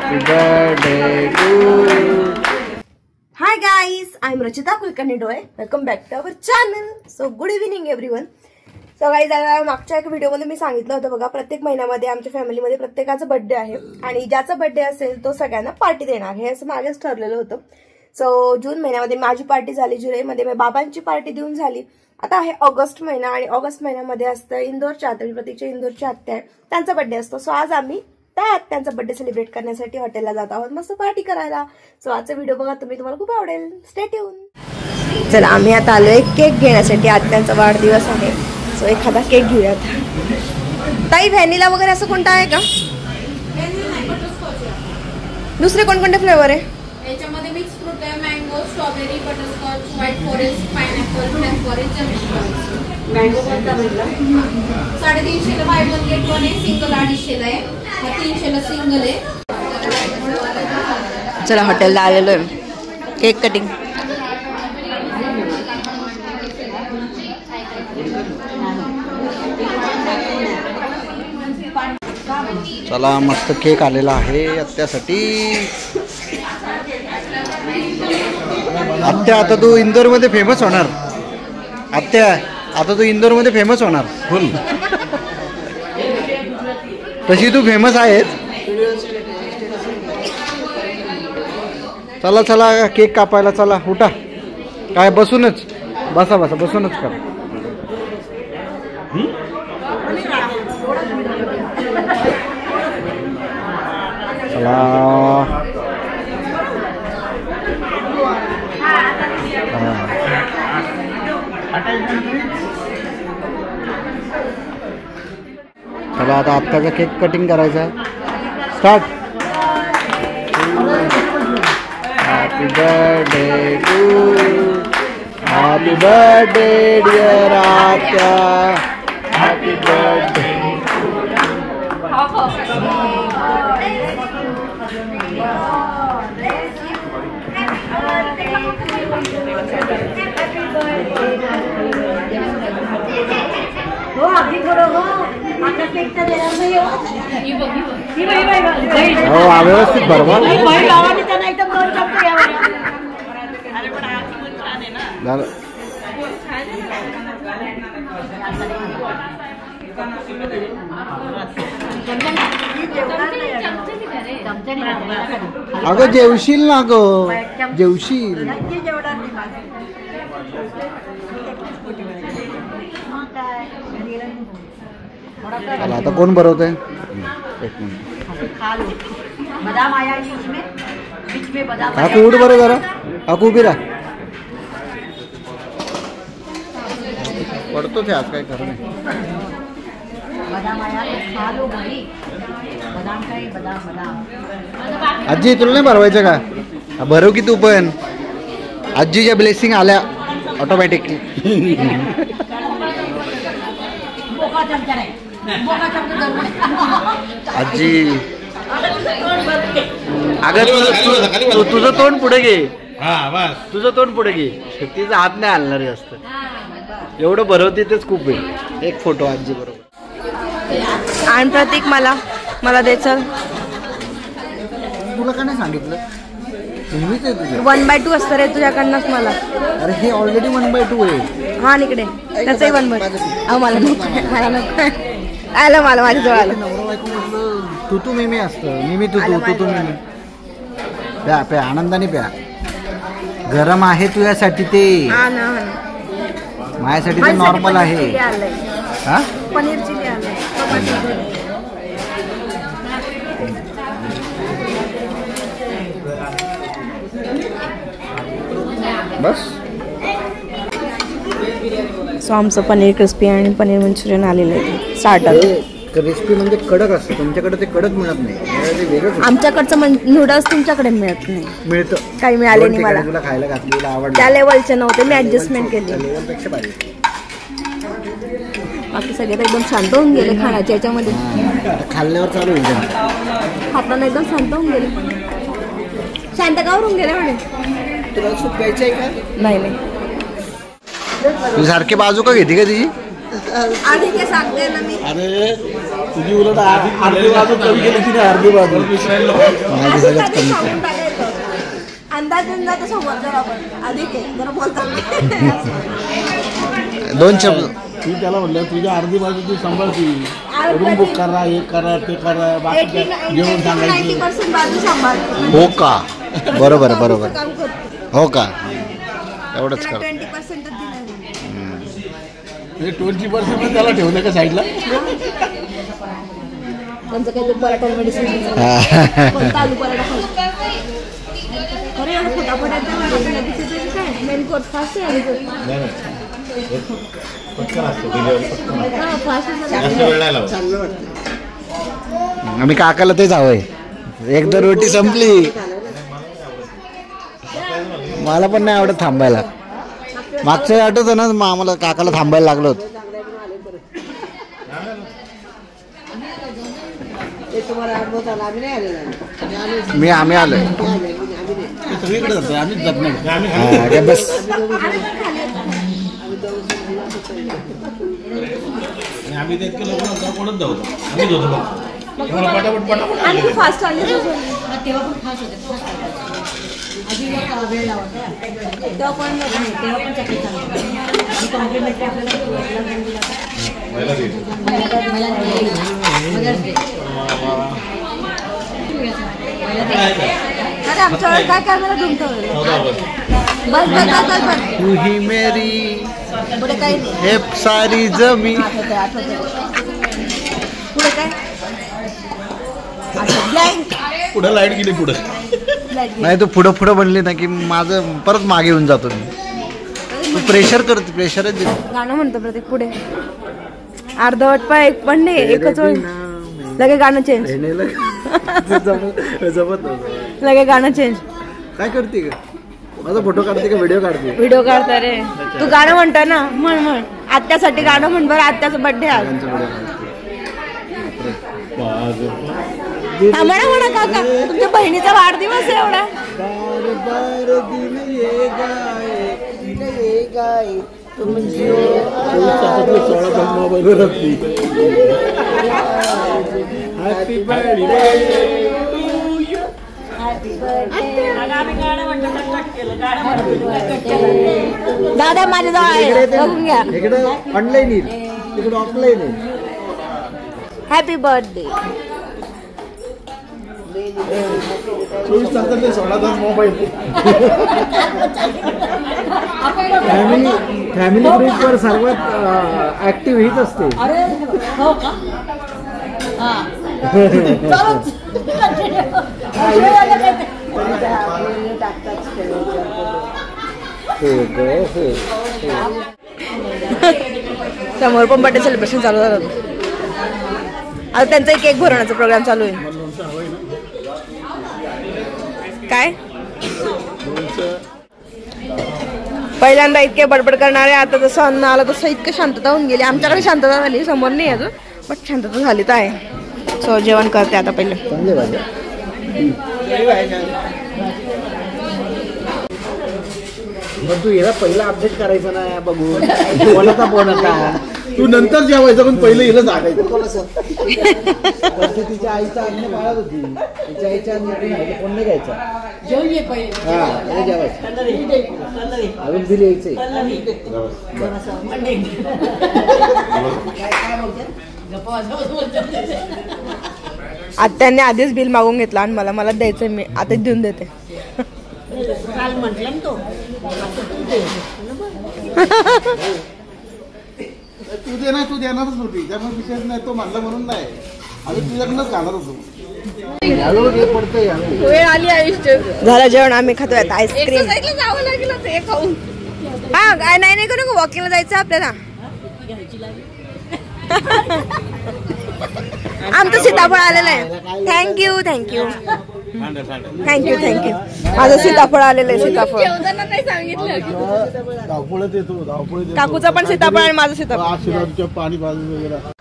Happy birthday to you. Hi guys, I am Rachita Kulkarni Doe. Welcome back to our channel. So good evening everyone. So guys, मागच्या एक video मध्ये मी सांगितलं होतं बघा, प्रत्येक महिन्यामध्ये आमच्या फॅमिलीमध्ये प्रत्येकाचा बर्थडे आहे आणि ज्याचा बर्थडे असेल तो सगळ्यांना पार्टी देणार हे असं मागेच ठरलेलं होतं. सो जून महिन्यामध्ये माझी पार्टी झाली, जुलैमध्ये मी बाबांची पार्टी देऊन झाली. आता आहे ऑगस्ट महिना आणि ऑगस्ट महिन्यामध्ये असतं इंदोरच्या आत्या, प्रतीकच्या इंदोरच्या आत्या आहे, त्यांचा बर्थडे असतो. सो आज आम्ही त्या आत्यांचा बर्थडे सेलिब्रेट करण्यासाठी हॉटेलला जात आहोत, मस्त पार्टी करायला. सो आजचा व्हिडिओ बघा तुम्ही, तुम्हाला खूप आवडेल. Stay tune. चला आम्ही आता आलोय केक घेण्यासाठी, आत्यांचा वाढदिवस आहे. सो एखादा केक घेऊयात. ताई व्हॅनिला वगैरे असं कोणता आहे का? दुसरे कोणकोणते फ्लेवर आहे याच्यामध्ये? मिक्स फ्रूट आहे, mango, strawberry, butterscotch, white forest, pineapple, black forest, जमनी. मँगो कोणता म्हटला? 350 ला बाय वन गेट वन आहे, सिंगल 250 ला आहे, 300 ला सिंगल आहे. चला हॉटेलला आलेलो आहे, केक कटिंग. चला मस्त केक आलेला आहे आत्यासाठी. आत्या आता तू इंदोर मध्ये फेमस होणार. आत्या आता तू इंदोर मध्ये फेमस होणार फुल. तशी तू फेमस आहेस. चला चला केक कापायला चला. उठा. काय बसूनच बसा बसा बसूनच कर. चला चला आता आत्ताचा केक कटिंग करायचा. Start. Happy birthday to you. Happy birthday dear आत्या. Happy birthday. हो व्यवस्थित बरोबर झालं. अगं जेवशील ना ग, जेवशील. चला आता कोण भरवत आहे? एक मिनिट. हा उठ बरं जरा. हा उभी राहा. पडतोच आहे आज, काय खरं नाही. आजी तुला नाही भरवायचं का? भरव की तू पण. आजीच्या ब्लेसिंग आल्या ऑटोमॅटिकली. आजी अगं तुझं तोंड पुढे घे. तुझं तोंड पुढे घे. तिचा हात नाही हलणार जास्त. एवढं भरवते तेच खूप आहे. एक फोटो आजी बरोबर. आणि प्रतीक मला द्यायचं. तुला का नाही सांगितलं? 1/2 असतं रे तुझ्याकडनंच मला. अरे हे ऑलरेडी 1/2 आहे. हा इकडे त्याचंही 1/2. मला नको, मला नको. आलं मला माझ्याजवळ आलं. नवरा बायको म्हटलं तू मी असतं. मी तू मी. प्या प्या आनंदाने प्या. गरम आहे तुझ्यासाठी ते. माझ्यासाठी ते नॉर्मल आहे. हा पनीर चिली आलंय. बस. सो आमचं पनीर क्रिस्पी आणि पनीर मंचुरियन आलेलं आहे स्टार्टर. क्रिस्पी म्हणजे कडक असतं. तुमच्याकडे ते कडक मिळत नाही, ते वेगळं. आमच्याकडचं नूडल्स तुमच्याकडे मिळत नाही. मिळतं. काही मिळाले नाही मला. तुला खायला घातलेलं आवडलं. त्या लेवलचे नव्हते, मी ऍडजस्टमेंट केली. लेवलपेक्षा भारी. बाकी सगळे तर एकदम शांत होऊन गेले खाण्याच्या याच्यामध्ये. खाल्ल्यावर चालू होईल. खाताना एकदम शांत होऊन गेले. शांत का होऊन गेले म्हणे. तुला सूप प्यायचं आहे का? नाही. तू सारखी बाजू का घेते का तिची? आधी काय सांगते ना मी. अरे तुझी उलट अर्धी बाजू कमी केली की नाही अर्धी बाजू माझी सगळ्यात कमी सांगून टाकायचं. अंदाज देऊन जातो समोर आपण अधिक आहे जरा बोलतात. 2 शब्द ती त्याला म्हणलं तुझ्या अर्धी बाजू तू सांभाळती रूम बुक करा हे करा ते करा बाकी जेवण सांगायचं 90% बाजू सांभाळतो. हो का बरोबर बरोबर काम करतो. हो का एवढंच कर 20% दिलं. 20% त्याला ठेवलं का साईडला त्यांचं काही पराठा मेडिसिन आलू पराठा खरं एवढं फटाफट काय मेन कोर्स फास्ट आहे आम्ही काकाला तेच हवंय एकदा रोटी संपली मला पण नाही आवडत थांबायला मागच्या वेळी आठवतं ना मग आम्हाला काकाला थांबायला लागलो होतं आम्ही आलोय सगळीकडे जातो आम्हीच जात नाही हा, काय बस आम्ही ते इतके लोक नंतर कोणच जाऊ आम्हीच होतो पटापट पटापट आणि फास्ट आले तेव्हा पण फास्ट होते आधी वेळ लावते तेव्हा पण तेव्हा पण चटणी चालू कॉम्प्लिमेंटरी अरे आमच्यावर काय कॅमेरा तुमचं बस बस बस तू ही मेरी पुढे काही नाही हे सारी जमी आठवते पुढे काय ब्लँक पुढे लाईट गेली पुढे नाही तू पुढं पुढं बनली ना की माझं परत मागे येऊन जातो मी तू प्रेशर करते प्रेशरच दे गाणं म्हणतो प्रत्येक पुढे अर्धवट पाय एक पण नाही एकच वेळ लगे गाणं चेंज जमत लगे गाणं चेंज काय करते का माझा फोटो काढते का व्हिडिओ काढते व्हिडिओ काढता रे तू गाणं म्हणतो ना म्हण म्हण आत्यासाठी गाणं म्हण बरं आत्याचा बर्थडे आज हा, म्हणा म्हणा काका तुमच्या बहिणीचा वाढदिवस आहे एवढा दादा माझ्या जवळ आहे बघून घ्या इकडे ऑनलाईन येईल तिकडे ऑफलाईन आहे हॅपी बर्थडे 24 तासातले 16 तास मोबाईल फॅमिली ग्रुपवर सर्वात ऍक्टिव्ह हीच असते हो का समोर पण बर्थडे सेलिब्रेशन चालू झालं आता त्यांचा केक भरवण्याचा प्रोग्राम चालू आहे काय पहिल्यांदा इतके बडबड करणारे आता जसं अन्न आलं तसं इतकं शांतता होऊन गेली आमच्याकडे शांतता झाली समोर नाही अजून बट शांतता झाली तर आहे सो जेवण करते आता पहिले चांगले भाजी पण तू याला पहिला अपडेट करायचं ना बघून कोणाचा फोन होता तू नंतर जेवायचं पण पहिलं हिला सांगायचं तिच्या आईचा आज्ञा पाळत होती तिच्या आईच्या फोन नाही घ्यायचा जेवण ये पहिले हा जेवायचं अजून बिल यायचंय आत्याने आधीच बिल मागून घेतलं आणि मला द्यायचंय मी आताच देऊन देते काल म्हटलं ना तो तू दे ना तू देणारच होती त्यामुळे विषय नाही तो म्हणला म्हणून नाही आम्ही तुझ्याकडनंच खाणार होतो वेळ आली आयुष्य झालं जेवण आम्ही खातोय आता आईस्क्रीम जावं लागलं ते खाऊन हा काय नाही करू वॉकिंगला जायचं आपल्याला आमचं सीताफळ आलेलं आहे थँक्यू माझं सीताफळ आलेलं आहे सीताफळ धावपळत येतो धावपळत काकूचं पण सीताफळ आणि माझं सीताफळ पाणी वगैरे